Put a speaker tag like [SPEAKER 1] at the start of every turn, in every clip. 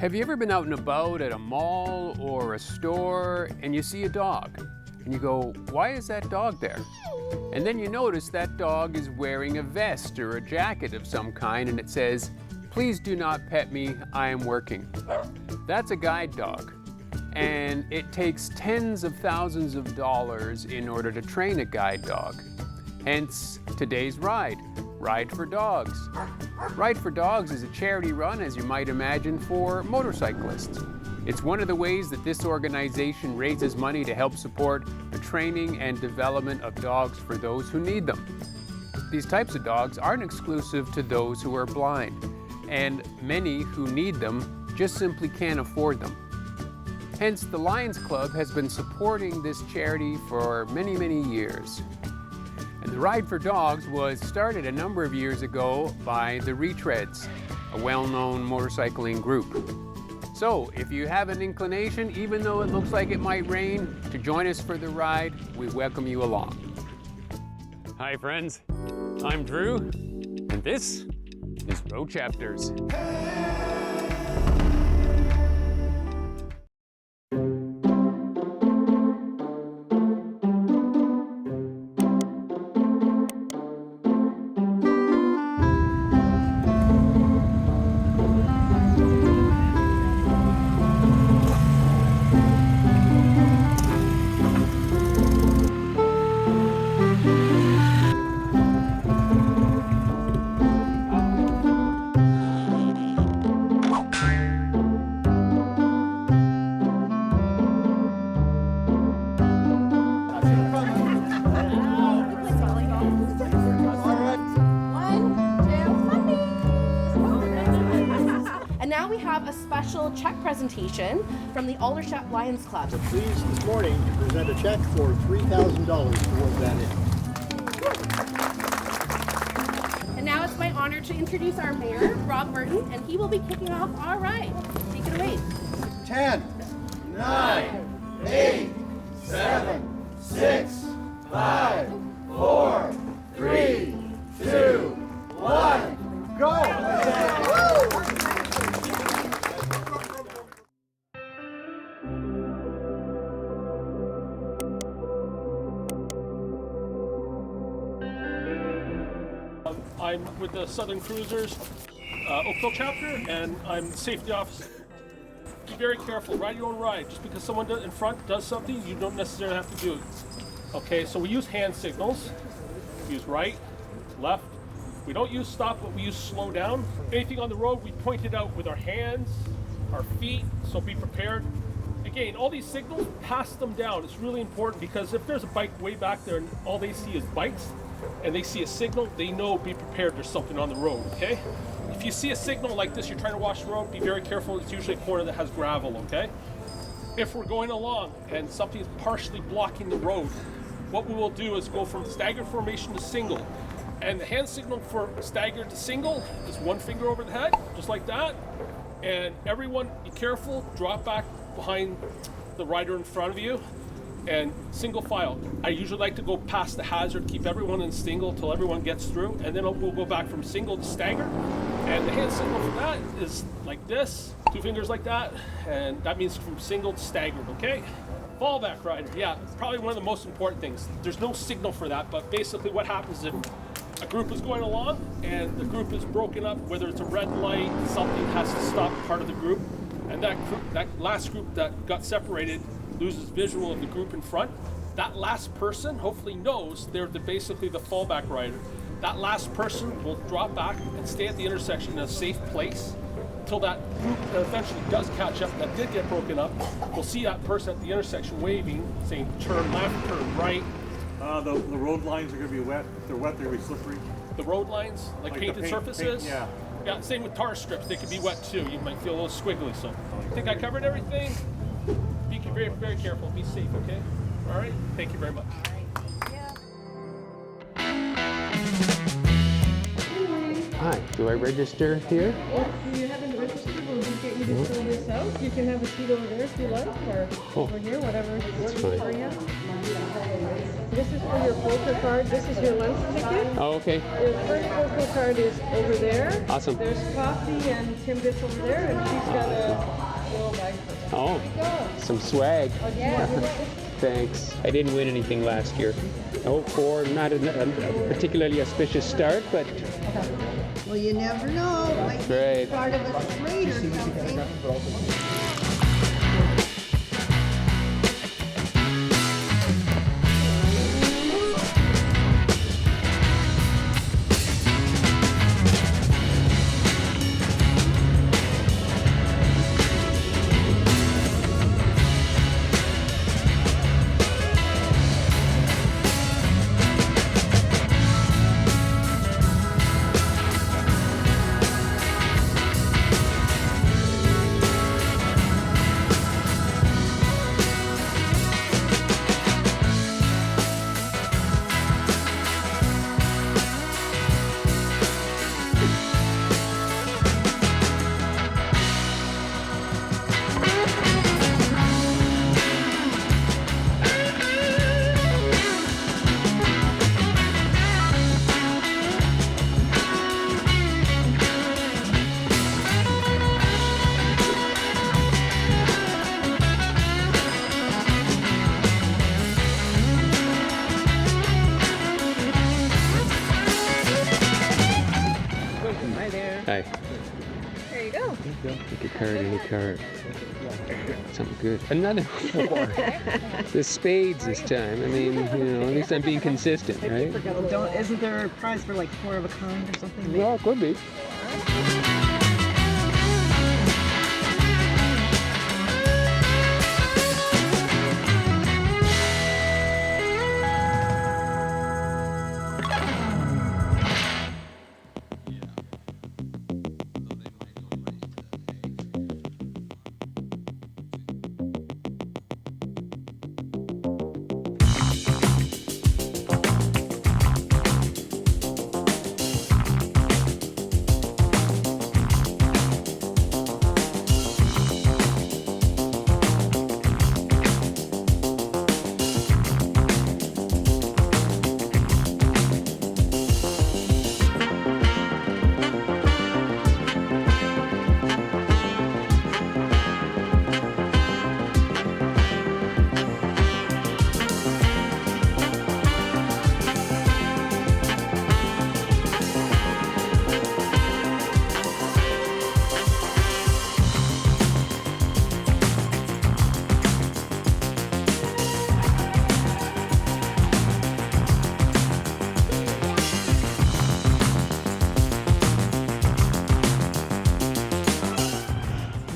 [SPEAKER 1] Have you ever been out and about at a mall or a store and you see a dog and you go, why is that dog there? And then you notice that dog is wearing a vest or a jacket of some kind and it says, please do not pet me, I am working. That's a guide dog. And it takes tens of thousands of dollars in order to train a guide dog. Hence today's ride, Ride for Dogs. Ride for Dogs is a charity run, as you might imagine, for motorcyclists. It's one of the ways that this organization raises money to help support the training and development of dogs for those who need them. These types of dogs aren't exclusive to those who are blind, and many who need them just simply can't afford them. Hence, the Lions Club has been supporting this charity for many, many years. And the Ride for Dogs was started a number of years ago by the Retreads, a well-known motorcycling group. So, if you have an inclination, even though it looks like it might rain, to join us for the ride, we welcome you along. Hi friends, I'm Drew, and this is Road Chapters.
[SPEAKER 2] Now we have a special check presentation from the Aldershot Lions Club.
[SPEAKER 3] We're pleased this morning to present a check for $3,000 towards that end.
[SPEAKER 2] And now it's my honor to introduce our mayor, Rob Burton, and he will be kicking off our ride. Take it away.
[SPEAKER 3] 10, 9, 8, 7, 6, 5, 4, 3, 2, 1, go!
[SPEAKER 4] I'm with the Southern Cruisers Oakville chapter, and I'm the safety officer. Be very careful, ride your own ride. Just because someone in front does something, you don't necessarily have to do it. Okay, so we use hand signals. We use right, left. We don't use stop, but we use slow down. Anything on the road, we point it out with our hands, our feet, so be prepared. Again, all these signals, pass them down. It's really important because if there's a bike way back there and all they see is bikes, and they see a signal, they know, be prepared, there's something on the road, okay? If you see a signal like this, you're trying to wash the road, be very careful. It's usually a corner that has gravel, okay? If we're going along and something's partially blocking the road, what we will do is go from staggered formation to single. And the hand signal for staggered to single is one finger over the head, just like that. And everyone, be careful, drop back behind the rider in front of you. And single file. I usually like to go past the hazard, keep everyone in single till everyone gets through, and then we'll go back from single to stagger. And the hand signal for that is like this, two fingers like that, and that means from single to staggered, okay? Fallback rider, yeah, probably one of the most important things. There's no signal for that, but basically what happens if a group is going along and the group is broken up, whether it's a red light, something has to stop part of the group, and that last group that got separated loses visual of the group in front. That last person hopefully knows they're basically the fallback rider. That last person will drop back and stay at the intersection in a safe place until that group eventually does catch up, that did get broken up. We'll see that person at the intersection waving, saying turn left, turn right.
[SPEAKER 5] The road lines are going to be wet. If they're wet, they're going to be slippery.
[SPEAKER 4] The road lines, like painted surfaces?
[SPEAKER 5] Yeah.
[SPEAKER 4] Yeah, same with tar strips. They could be wet too. You might feel a little squiggly. So I think I covered everything. Be very, very careful. Be safe, okay? All right? Thank you very much.
[SPEAKER 1] Hi, do I register here?
[SPEAKER 6] If you haven't registered, we'll just get you to fill this out. You can have a seat over there if you like, or over here, whatever works for you. this is for your Polka card. This is your lunch ticket.
[SPEAKER 1] Oh, okay.
[SPEAKER 6] Your first Polka card is over there.
[SPEAKER 1] Awesome.
[SPEAKER 6] There's coffee and Timbits over there, and she's got a little bag for you.
[SPEAKER 1] Oh, some swag. Thanks. I didn't win anything last year. Oh, 4, not a particularly auspicious start, but
[SPEAKER 7] Well, you never know. Might be
[SPEAKER 1] Great.
[SPEAKER 7] part of a parade or something.
[SPEAKER 1] Hi.
[SPEAKER 6] There you go.
[SPEAKER 1] Pick a card, any card. Something good. Another 4. The spades this time. I mean, you know, at least I'm being consistent, right?
[SPEAKER 7] Isn't there a prize for like 4 of a kind or something?
[SPEAKER 1] Well, it could be.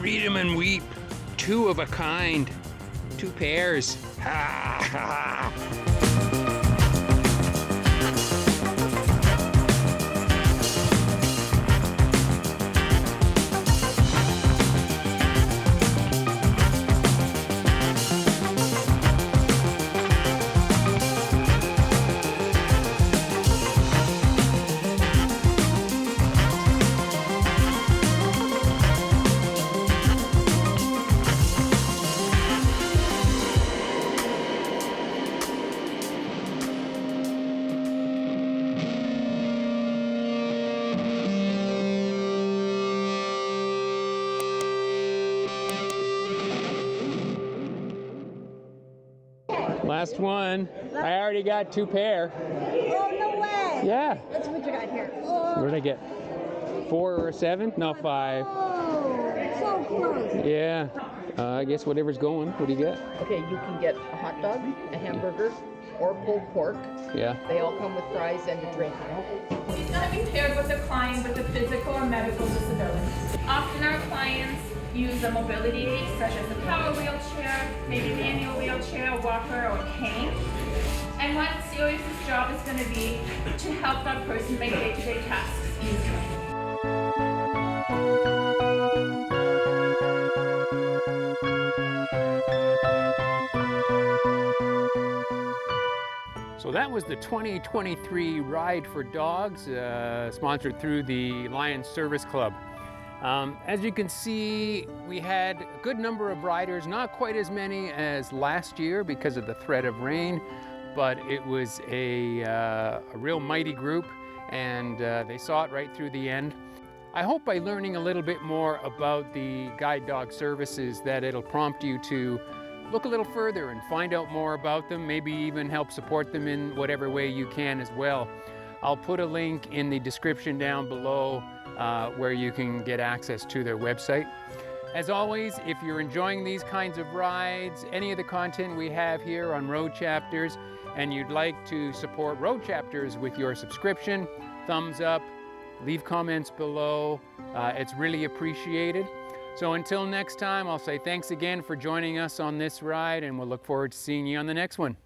[SPEAKER 1] Read 'em and weep. 2 of a kind. 2 pairs. Ha ha ha. Last one. I already got 2 pair.
[SPEAKER 7] Oh, no way.
[SPEAKER 1] Yeah.
[SPEAKER 7] Let's see what you got here.
[SPEAKER 1] What did I get? 4 or a 7? No, 5.
[SPEAKER 7] Oh, so close.
[SPEAKER 1] Yeah. I guess whatever's going. What do you get?
[SPEAKER 8] Okay, you can get a hot dog, a hamburger, or pulled pork.
[SPEAKER 1] Yeah.
[SPEAKER 8] They all come with fries and a drink.
[SPEAKER 9] She's going to be paired with a client with a physical or medical disability. Often our clients use a mobility aid such as a power wheelchair, maybe manual wheelchair, walker, or cane. And what Sirius's job is going to be to help that person make day-to-day tasks easier.
[SPEAKER 1] So that was the 2023 Ride for Dogs, sponsored through the Lions Service Club. As you can see, we had a good number of riders, not quite as many as last year because of the threat of rain, but it was a real mighty group, and they saw it right through the end. I hope by learning a little bit more about the guide dog services that it'll prompt you to look a little further and find out more about them, maybe even help support them in whatever way you can as well. I'll put a link in the description down below where you can get access to their website. As always, if you're enjoying these kinds of rides, any of the content we have here on Road Chapters, and you'd like to support Road Chapters with your subscription, thumbs up, leave comments below. It's really appreciated. So until next time, I'll say thanks again for joining us on this ride, and we'll look forward to seeing you on the next one.